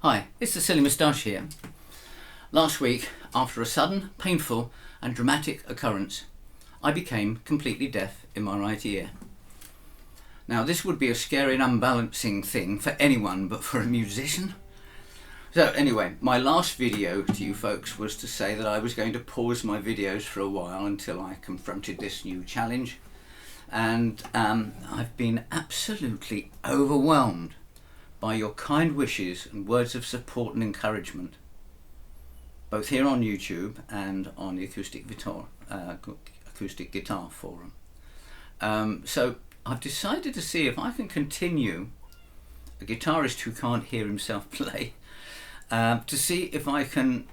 Hi, it's the Silly Moustache here. Last week, after a sudden, painful and dramatic occurrence, I became completely deaf in my right ear. Now this would be a scary and unbalancing thing for anyone but for a musician. So anyway, my last video to you folks was to say that I was going to pause my videos for a while until I confronted this new challenge, and I've been absolutely overwhelmed by your kind wishes and words of support and encouragement, both here on YouTube and on the Acoustic Guitar Forum. So I've decided to see if I can continue, a guitarist who can't hear himself play, to see if I can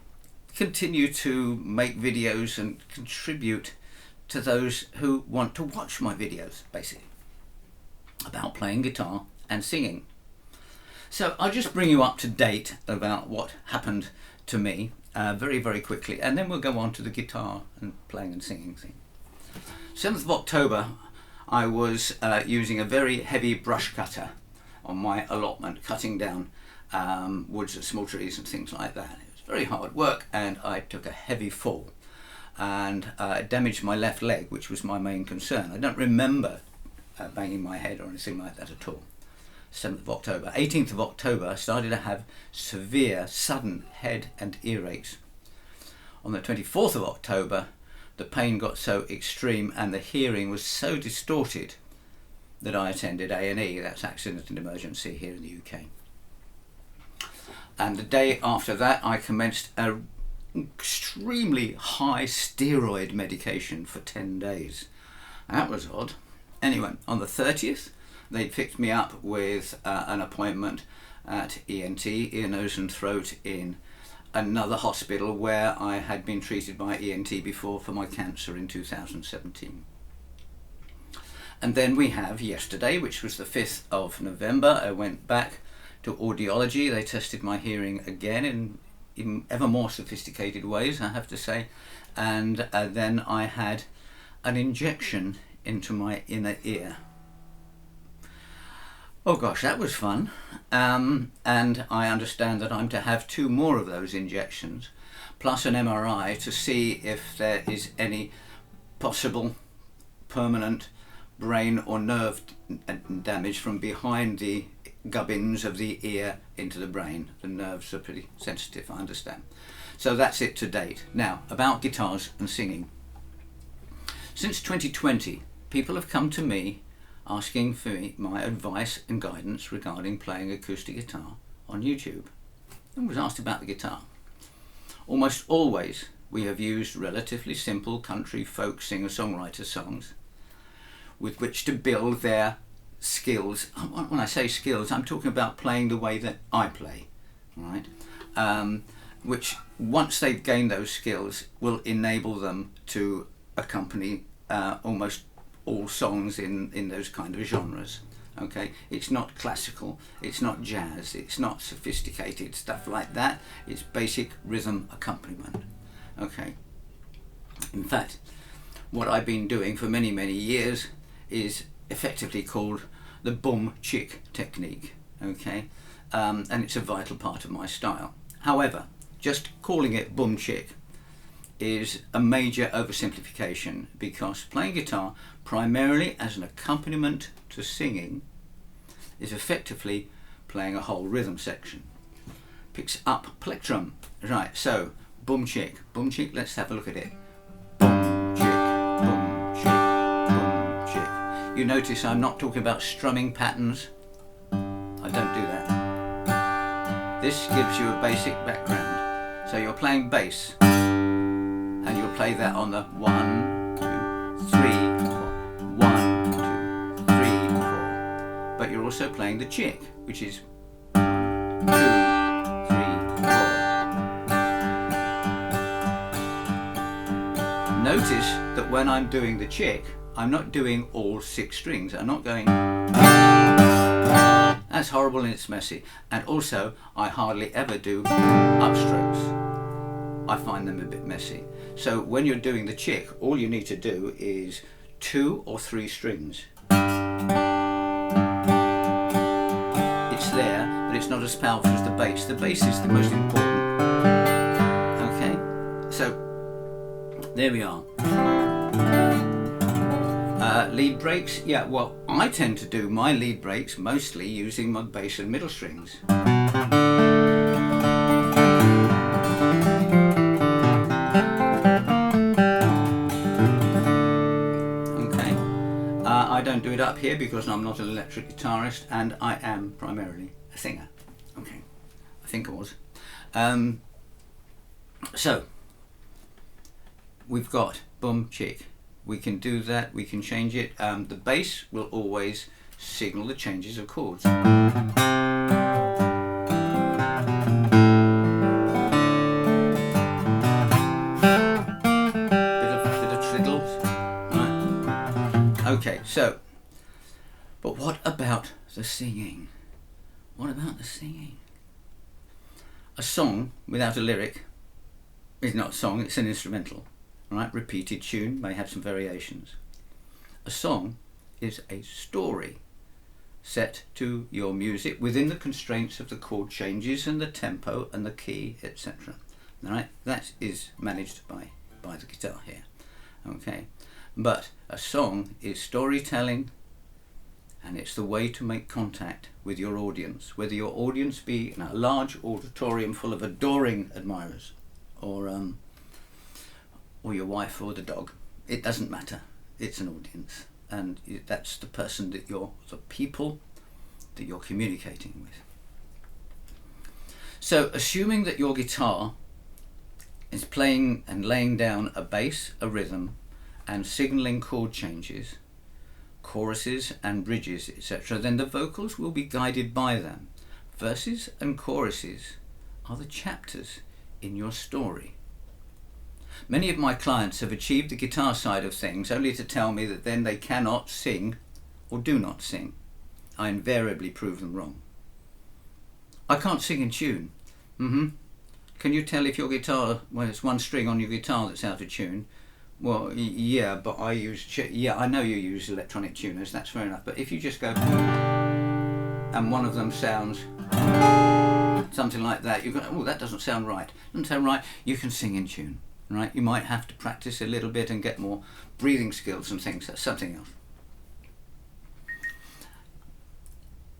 continue to make videos and contribute to those who want to watch my videos, basically, about playing guitar and singing. So I'll just bring you up to date about what happened to me very, very quickly, and then we'll go on to the guitar and playing and singing thing. 7th of October, I was using a very heavy brush cutter on my allotment, cutting down woods and small trees and things like that. It was very hard work, and I took a heavy fall and damaged my left leg, which was my main concern. I don't remember banging my head or anything like that at all. 7th of October. 18th of October, I started to have severe, sudden head and earaches. On the 24th of October, the pain got so extreme and the hearing was so distorted that I attended A&E, that's Accident and Emergency here in the UK. And the day after that, I commenced an extremely high steroid medication for 10 days. That was odd. Anyway, on the 30th, they picked me up with an appointment at ENT, ear, nose and throat, in another hospital where I had been treated by ENT before for my cancer in 2017. And then we have yesterday, which was the 5th of November, I went back to audiology. They tested my hearing again in ever more sophisticated ways, I have to say. And then I had an injection into my inner ear. Oh gosh, that was fun. And I understand that I'm to have 2 more of those injections, plus an MRI to see if there is any possible permanent brain or nerve damage from behind the gubbins of the ear into the brain. The nerves are pretty sensitive, I understand. So that's it to date. Now, about guitars and singing. Since 2020, people have come to me asking for my advice and guidance regarding playing acoustic guitar on YouTube. I was asked about the guitar. Almost always we have used relatively simple country folk singer-songwriter songs with which to build their skills. When I say skills, I'm talking about playing the way that I play, right? Which, once they've gained those skills, will enable them to accompany almost all songs in those kind of genres. Okay, it's not classical, it's not jazz, it's not sophisticated stuff like that. It's basic rhythm accompaniment. Okay, in fact, what I've been doing for many years is effectively called the boom chick technique. Okay, and it's a vital part of my style. However, just calling it boom chick is a major oversimplification, because playing guitar primarily as an accompaniment to singing is effectively playing a whole rhythm section. Picks up plectrum. Right, so boom chick, let's have a look at it. Boom chick, boom chick, boom chick. You notice I'm not talking about strumming patterns. I don't do that. This gives you a basic background. So you're playing bass, and you'll play that on the 1, 2, 3, 4. 1, 2, 3, 4. But you're also playing the chick, which is 1, 2, 3, 4. Notice that when I'm doing the chick, I'm not doing all 6 strings. I'm not going. That's horrible and it's messy. And also, I hardly ever do upstrokes. I find them a bit messy. So when you're doing the chick, all you need to do is 2 or 3 strings. It's there, but it's It's not as powerful as the bass. The bass is the most important. Okay, so there we are. Lead breaks, yeah, well, I tend to do my lead breaks mostly using my bass and middle strings. Okay, I don't do it up here because I'm not an electric guitarist and I am primarily a singer. Okay, I think I was. So, we've got boom, chick. We can do that, we can change it. The bass will always signal the changes of chords. Bit of triddles. Right. Okay, so, but what about the singing? What about the singing? A song without a lyric is not a song, it's an instrumental. Right, repeated tune may have some variations. A song is a story set to your music within the constraints of the chord changes and the tempo and the key, etc. Right, that is managed by the guitar here. Okay, but a song is storytelling, and it's the way to make contact with your audience, whether your audience be in a large auditorium full of adoring admirers, or your wife or the dog. It doesn't matter. It's an audience, and that's the person that the people that you're communicating with. So, assuming that your guitar is playing and laying down a bass, a rhythm, and signalling chord changes, choruses and bridges, etc., then the vocals will be guided by them. Verses and choruses are the chapters in your story. Many of my clients have achieved the guitar side of things only to tell me that then they cannot sing or do not sing. I invariably prove them wrong. I can't sing in tune. Can you tell if your guitar, well, it's one string on your guitar that's out of tune? Well, yeah, but I know you use electronic tuners, that's fair enough. But if you just go, and one of them sounds something like that, you go, oh, that doesn't sound right. Doesn't sound right. You can sing in tune. Right, you might have to practice a little bit and get more breathing skills and things. That's something else.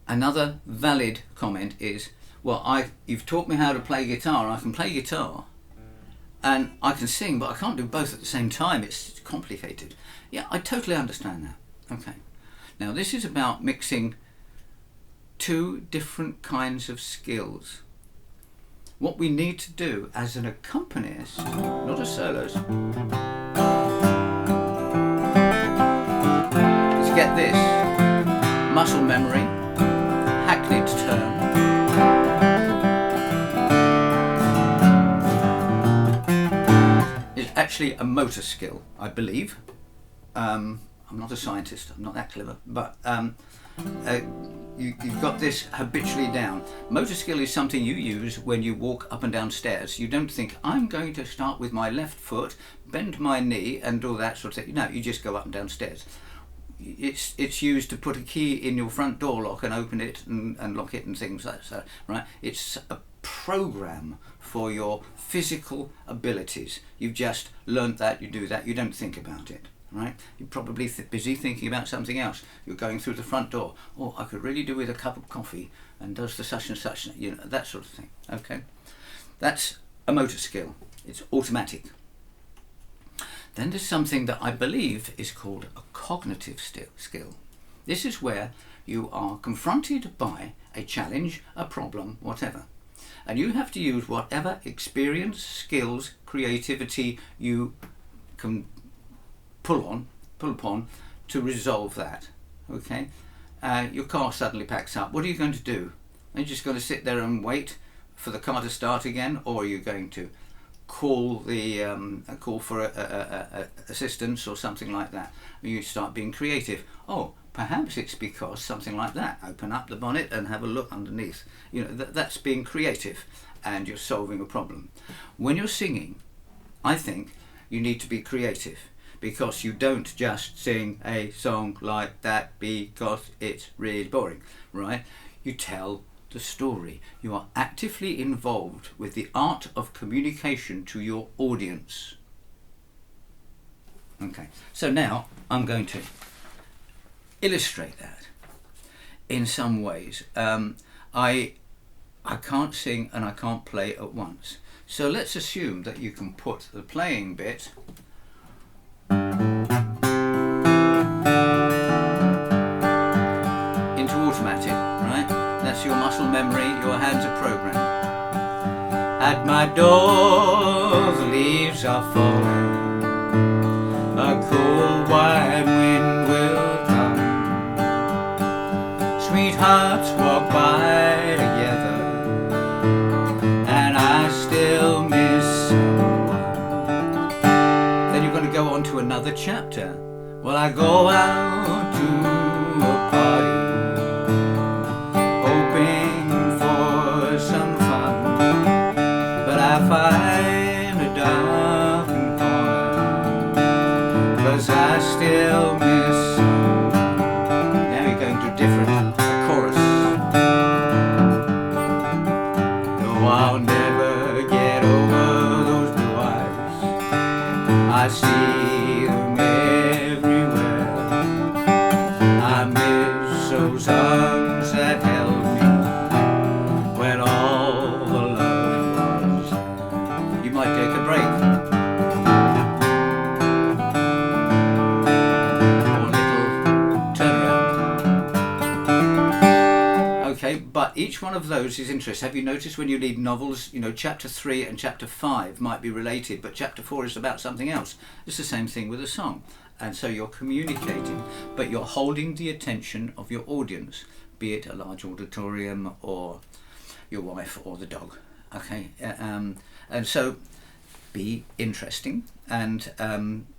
Another valid comment is, well, you've taught me how to play guitar. I can play guitar and I can sing, but I can't do both at the same time. It's complicated. Yeah, I totally understand that. Okay. Now this is about mixing two different kinds of skills. What we need to do as an accompanist, not a soloist, is get this muscle memory, hackneyed term, is actually a motor skill, I believe. I'm not a scientist, I'm not that clever, but you've got this habitually down. Motor skill is something you use when you walk up and down stairs. You don't think, I'm going to start with my left foot, bend my knee and do that sort of thing. No, you just go up and down stairs. It's used to put a key in your front door lock and open it and lock it and things like that, right? It's a program for your physical abilities. You've just learnt that, you do that, you don't think about it. Right? You're probably busy thinking about something else. You're going through the front door. Oh, I could really do with a cup of coffee, and does the such and such, that sort of thing. Okay, that's a motor skill. It's automatic. Then there's something that I believe is called a cognitive skill. This is where you are confronted by a challenge, a problem, whatever, and you have to use whatever experience, skills, creativity you can pull upon to resolve that. Okay, your car suddenly packs up. What are you going to do? Are you just going to sit there and wait for the car to start again, or are you going to call for assistance or something like that? You start being creative. Oh, perhaps it's because something like that. Open up the bonnet and have a look underneath. That's being creative, and you're solving a problem. When you're singing, I think you need to be creative. Because you don't just sing a song like that because it's really boring, right? You tell the story. You are actively involved with the art of communication to your audience. Okay, so now I'm going to illustrate that in some ways. I can't sing and I can't play at once. So let's assume that you can put the playing bit into automatic, right? That's your muscle memory, your hands are programmed. At my door the leaves are falling, a cool white wind will come, sweethearts walk by together, and I still miss someone. Then you're going to go on to another chapter. Well, I go out to a party, hoping for some fun, but I find a darkened corner, 'cause I still miss someone. Now you're going to different chorus. No, I'll never get over those blue eyes. I see them everywhere. I miss those arms that held me when all the love was there. You might take a break, or a little turnaround. Okay, but each one of those is interesting. Have you noticed when you read novels, you know, chapter 3 and chapter 5 might be related, but chapter 4 is about something else. It's the same thing with a song. And so you're communicating, but you're holding the attention of your audience, be it a large auditorium or your wife or the dog. Okay, and so be interesting and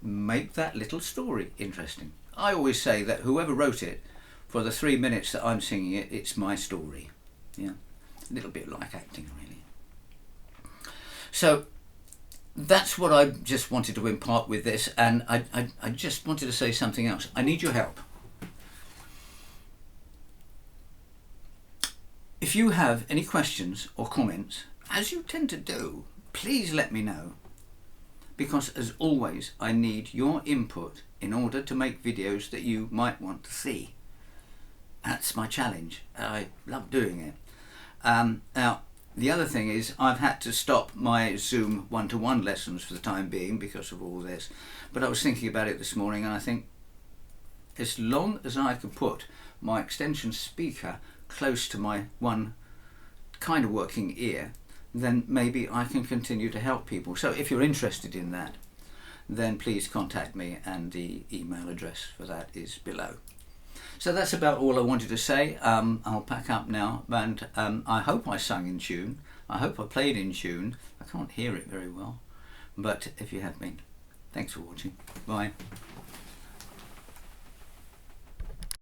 make that little story interesting. I always say that whoever wrote it, for the 3 minutes that I'm singing it, it's my story. Yeah, a little bit like acting, really. So that's what I just wanted to impart with this, and I just wanted to say something else. I need your help. If you have any questions or comments, as you tend to do, please let me know. Because as always, I need your input in order to make videos that you might want to see. That's my challenge. I love doing it. Now, the other thing is I've had to stop my Zoom one-to-one lessons for the time being because of all this. But I was thinking about it this morning, and I think as long as I can put my extension speaker close to my one kind of working ear, then maybe I can continue to help people. So if you're interested in that, then please contact me, and the email address for that is below. So that's about all I wanted to say. I'll pack up now, and I hope I sung in tune. I hope I played in tune. I can't hear it very well, but if you have been, thanks for watching. Bye.